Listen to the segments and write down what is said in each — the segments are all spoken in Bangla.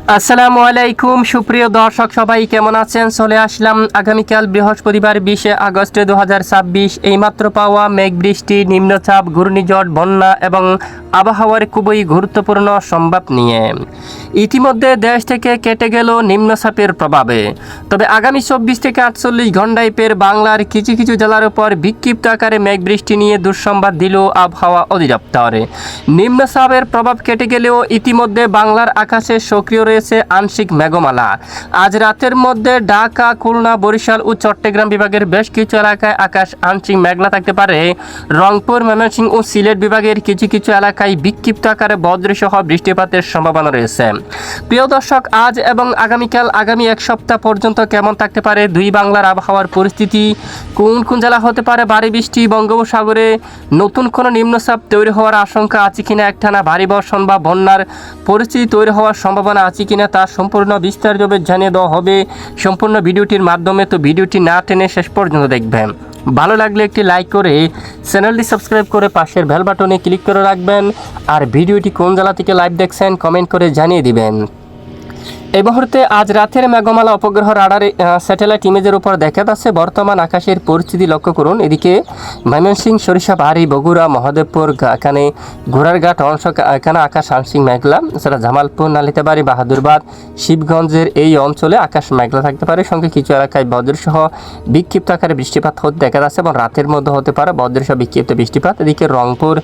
আসসালামু আলাইকুম সুপ্রিয় দর্শক সবাই কেমন আছেন? চলে আসলাম আগামীকাল বৃহস্পতিবার 20 আগস্ট 2026 এইমাত্র পাওয়া মেঘ বৃষ্টি, নিম্নচাপ, ঘূর্ণিঝড়, বন্যা এবং আবহাওয়ার খুবই গুরুত্বপূর্ণ সংবাদ নিয়ে। ইতিমধ্যে দেশ থেকে কেটে গেল নিম্নচাপের প্রভাবে, তবে আগামী 24 থেকে 48 ঘন্টায় ফের বাংলার কিছু কিছু জেলার উপর বিক্ষিপ্ত আকারে মেঘ বৃষ্টি নিয়ে দুঃসংবাদ দিল আবহাওয়া অধিদপ্তর। নিম্নচাপের প্রভাব কেটে গেলেও ইতিমধ্যে বাংলার আকাশে সক্রিয় রয়েছে আংশিক মেঘমালা। আজ রাতের মধ্যে ঢাকা, খুলনা, বরিশাল ও চট্টগ্রাম বিভাগের বেশ কিছু এলাকায় আকাশ আংশিক মেঘলা থাকতে পারে। রংপুর, ময়মনসিংহ ও সিলেট বিভাগের কিছু কিছু এলাকায় বিক্ষিপ্ত আকারে বজ্রসহ বৃষ্টিপাতের সম্ভাবনা রয়েছে। প্রিয় দর্শক, আজ এবং আগামীকাল আগামী এক সপ্তাহ পর্যন্ত কেমন থাকতে পারে দুই বাংলার আবহাওয়ার পরিস্থিতি, কোন কোন জেলা হতে পারে ভারী বৃষ্টি, বঙ্গোপসাগরে নতুন কোনো নিম্নচাপ তৈরি হওয়ার আশঙ্কা আছে কিনা, একটানা ভারী বর্ষণ বা বন্যার পরিস্থিতি তৈরি হওয়ার সম্ভাবনা আছে কিনা, তা সম্পূর্ণ বিস্তারিতভাবে জানিয়ে দেওয়া হবে সম্পূর্ণ ভিডিওটির মাধ্যমে। তো ভিডিওটি না টেনে শেষ পর্যন্ত দেখবেন। ভালো লাগলে একটি লাইক করে চ্যানেলটি সাবস্ক্রাইব করে পাশের বেল বাটনে ক্লিক করে রাখবেন। আর ভিডিওটি কোন জেলা থেকে লাইভ দেখছেন কমেন্ট করে জানিয়ে দিবেন। এই মুহূর্তে আজ রাতের মেঘমালা উপগ্রহ রাডারে স্যাটেলাইট ইমেজের উপর দেখা যাচ্ছে বর্তমান আকাশের পরিস্থিতি লক্ষ্য করুন। এদিকে ময়মনসিংহ, সরিষাবাড়ি, বগুড়া, মহাদেবপুর, এখানে ঘোড়ারঘাট অংশ, এখানে আকাশ আংশিক মেঘলা। এছাড়া জামালপুর, নালিতাবাড়ি, বাহাদুরবাদ, শিবগঞ্জের এই অঞ্চলে আকাশ মেঘলা থাকতে পারে, সঙ্গে কিছু এলাকায় বজ্রসহ বিক্ষিপ্ত আকারে বৃষ্টিপাত হতে দেখা যাচ্ছে এবং রাতের মধ্যে হতে পারে বজ্রসহ বিক্ষিপ্ত বৃষ্টিপাত। এদিকে রংপুর,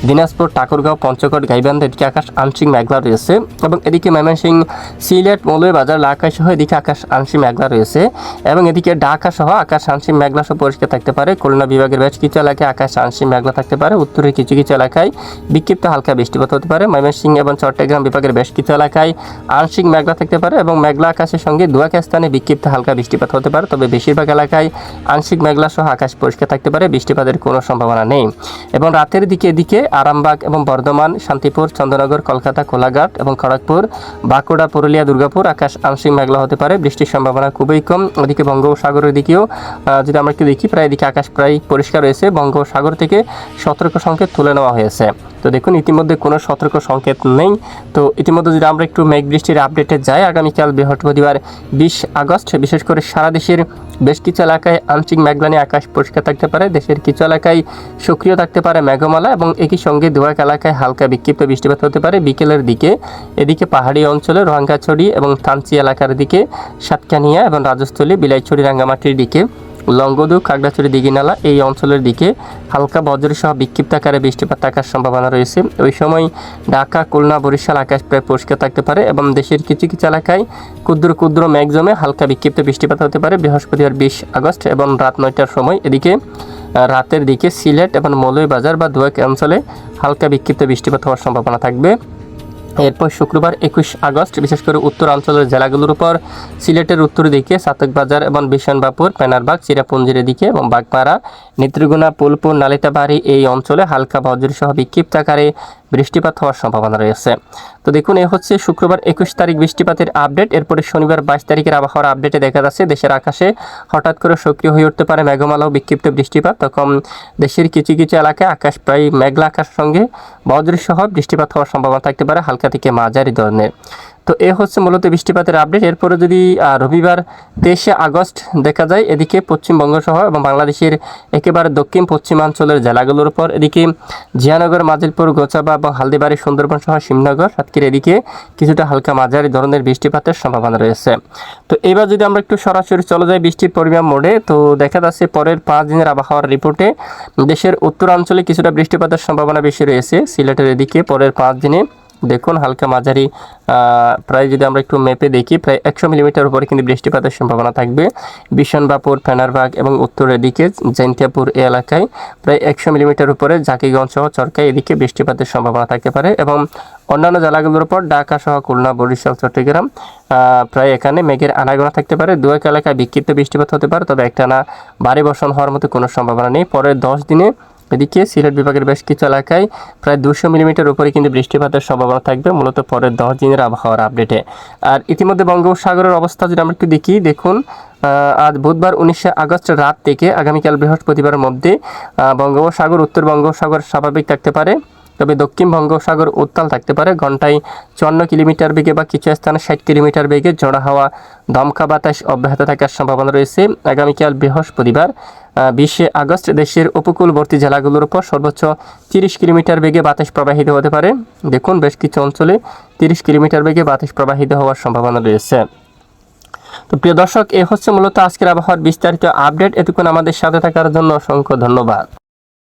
দিনাজপুর, ঠাকুরগাঁও, পঞ্চগড়, গাইবান্ধা এদিকে আকাশ আংশিক মেঘলা রয়েছে এবং এদিকে ময়মনসিংহ, সিলেট, মৌলভীবাজার, লাখাই সহ এদিকে আকাশ আংশিক মেঘলা রয়েছে এবং এদিকে ঢাকা সহ আকাশ আংশিক মেঘলা সহ পরিষ্কার থাকতে পারে। খুলনা বিভাগের বেশ কিছু এলাকায় আকাশ আংশিক মেঘলা থাকতে পারে। উত্তরের কিছু কিছু এলাকায় বিক্ষিপ্ত হালকা বৃষ্টিপাত হতে পারে। ময়মনসিংহ এবং চট্টগ্রাম বিভাগের বেশ কিছু এলাকায় আংশিক মেঘলা থাকতে পারে এবং মেঘলা আকাশের সঙ্গে দু এক স্থানে বিক্ষিপ্ত হালকা বৃষ্টিপাত হতে পারে। তবে বেশিরভাগ এলাকায় আংশিক মেঘলা সহ আকাশ পরিষ্কার থাকতে পারে, বৃষ্টিপাতের কোনো সম্ভাবনা নেই। এবং রাতের দিকে এদিকে আরামবাগ এবং বর্ধমান, শান্তিপুর, চন্দ্রনগর, কলকাতা, কোলাঘাট এবং খড়গপুর, বাঁকুড়া, পুরুলিয়া, দুর্গাপুর আকাশ আংশিক মেঘলা হতে পারে, বৃষ্টির সম্ভাবনা খুবই কম। ওদিকে বঙ্গোপসাগরের দিকেও যদি আমরা একটু দেখি, প্রায় এদিকে আকাশ প্রায় পরিষ্কার রয়েছে। বঙ্গোপসাগর থেকে সতর্ক সংকেত তুলে নেওয়া হয়েছে। তো দেখুন ইতিমধ্যে কোনো সতর্ক সংকেত নেই। তো ইতিমধ্যে যদি আমরা একটু মেঘ বৃষ্টির আপডেটে যাই, আগামীকাল বৃহস্পতিবার 20 আগস্ট বিশেষ করে সারা দেশের বেশ কিছু এলাকায় আংশিক মেঘলা নিয়ে আকাশ পরিষ্কার থাকতে পারে। দেশের কিছু এলাকায় সক্রিয় থাকতে পারে মেঘমালা এবং একই সঙ্গে দু এক এলাকায় হালকা বিক্ষিপ্ত বৃষ্টিপাত হতে পারে বিকেলের দিকে। এদিকে পাহাড়ি অঞ্চলে রোহাঙ্গাছড়ি এবং থানচি এলাকার দিকে, সাতকানিয়া এবং রাজস্থলী, বিলাইছড়ি, রাঙ্গামাটির দিকে, লংগদু, খাগড়াছড়ি, দিঘিনালা এই অঞ্চলের দিকে হালকা বজ্রসহ বিক্ষিপ্ত আকারে বৃষ্টিপাত থাকার সম্ভাবনা রয়েছে। ওই সময় ঢাকা, খুলনা, বরিশাল আকাশ প্রায় পরিষ্কার থাকতে পারে এবং দেশের কিছু কিছু এলাকায় ক্ষুদ্র ক্ষুদ্র মেঘ জমে হালকা বিক্ষিপ্ত বৃষ্টিপাত হতে পারে বৃহস্পতিবার 20 আগস্ট এবং রাত 9টার সময়। এদিকে রাতের দিকে সিলেট এবং মৌলভীবাজার বা দুয়াক অঞ্চলে হালকা বিক্ষিপ্ত বৃষ্টিপাত হওয়ার সম্ভাবনা থাকবে। এরপর শুক্রবার 21 আগস্ট বিশেষ করে উত্তরাঞ্চলের জেলাগুলোর উপর সিলেটের উত্তর দিকে চাতকবাজার এবং বিশনবাপুর, পেনারবাগ, চিরাপুঞ্জির দিকে এবং বাগমারা, নেত্রীগুনা, ফুলপুর, নালিতাবাড়ি এই অঞ্চলে হালকা বজ্রসহ বিক্ষিপ্ত আকারে বৃষ্টিপাত হওয়ার সম্ভাবনা রয়েছে। তো দেখুন এই হচ্ছে শুক্রবার 21 তারিখ বৃষ্টিপাতের আপডেট। এরপরে শনিবার 22 তারিখের আবহাওয়ার আপডেটে দেখা যাচ্ছে দেশের আকাশে হঠাৎ করে সক্রিয় হয়ে উঠতে পারে মেঘমালা ও বিক্ষিপ্ত বৃষ্টিপাত। তখন দেশের কিছু কিছু এলাকায় আকাশ প্রায় মেঘলা আকাশের সঙ্গে বজ্রসহ বৃষ্টিপাত হওয়ার সম্ভাবনা থাকতে পারে হালকা থেকে মাঝারি ধরনের। তো এ হচ্ছে মূলত বৃষ্টিপাতের আপডেট। এরপরে যদি রবিবার 23 আগস্ট দেখা যায়, এদিকে পশ্চিমবঙ্গ সহ এবং বাংলাদেশের একেবারে দক্ষিণ পশ্চিমাঞ্চলের জেলাগুলোর উপর এদিকে জিয়ানগর, মাজিলপুর, গোচাবা এবং হালদিবাড়ি, সুন্দরবন সহ শিবনগর, সাতক্ষীরা এদিকে কিছুটা হালকা মাঝারি ধরনের বৃষ্টিপাতের সম্ভাবনা রয়েছে। তো এবার যদি আমরা একটু সরাসরি চলে যাই বৃষ্টির পরিমাণ মোডে, তো দেখা যাচ্ছে পরের 5 দিনের আবহাওয়ার রিপোর্টে দেশের উত্তরাঞ্চলে কিছুটা বৃষ্টিপাতের সম্ভাবনা বেশি রয়েছে। সিলেটের এদিকে পরের 5 দিনে দেখুন হালকা মাঝারি প্রায় যদি আমরা একটু মেপে দেখি প্রায় 100 মিলিমিটার উপরে কিন্তু বৃষ্টিপাতের সম্ভাবনা থাকবে। বিশনবাপুর, ফেনারবাগ এবং উত্তরের দিকে জৈন্তিয়াপুর এই এলাকায় প্রায় 100 মিলিমিটার উপরে, জাকিগঞ্জ সহ চরকাই এদিকে বৃষ্টিপাতের সম্ভাবনা থাকতে পারে এবং অন্যান্য জেলাগুলোর উপর ঢাকা সহ খুলনা, বরিশাল, চট্টগ্রাম প্রায় এখানে মেঘের আনাগোনা থাকতে পারে। দু এক এলাকায় বিক্ষিপ্ত বৃষ্টিপাত হতে পারে, তবে একটানা ভারী বর্ষণ হওয়ার মতো কোনো সম্ভাবনা নেই। পরের 10 দিনে এদিকে সিলেট বিভাগের বেশ কিছু এলাকায় প্রায় 200 মিলিমিটার উপরে কিন্তু বৃষ্টিপাতের সম্ভাবনা থাকবে মূলত পরের 10 দিনের আবহাওয়ার আপডেটে। আর ইতিমধ্যে বঙ্গোপসাগরের অবস্থা যদি আমরা একটু দেখি, দেখুন আজ বুধবার 19 আগস্ট রাত থেকে আগামীকাল বৃহস্পতিবারের মধ্যে বঙ্গোপসাগর, উত্তর বঙ্গোপসাগর স্বাভাবিক থাকতে পারে তবে দক্ষিণ বঙ্গোপসাগর উত্তাল থাকতে পারে। ঘন্টায় 54 কিলোমিটার বেগে বা কিছু স্থানে 60 কিলোমিটার বেগে ঝোড়ো হাওয়া দমকা বাতাস অব্যাহত থাকার সম্ভাবনা রয়েছে। আগামীকাল বৃহস্পতিবার 20 আগস্ট দেশের উপকূলবর্তী জেলাগুলোর উপর সর্বোচ্চ 30 কিলোমিটার বেগে বাতাস প্রবাহিত হতে পারে। দেখুন বেশ কিছু অঞ্চলে 30 কিলোমিটার বেগে বাতাস প্রবাহিত হওয়ার সম্ভাবনা রয়েছে। তো প্রিয় দর্শক, এ হচ্ছে মূলত আজকের আবহাওয়ার বিস্তারিত আপডেট। এতক্ষণ আমাদের সাথে থাকার জন্য অসংখ্য ধন্যবাদ।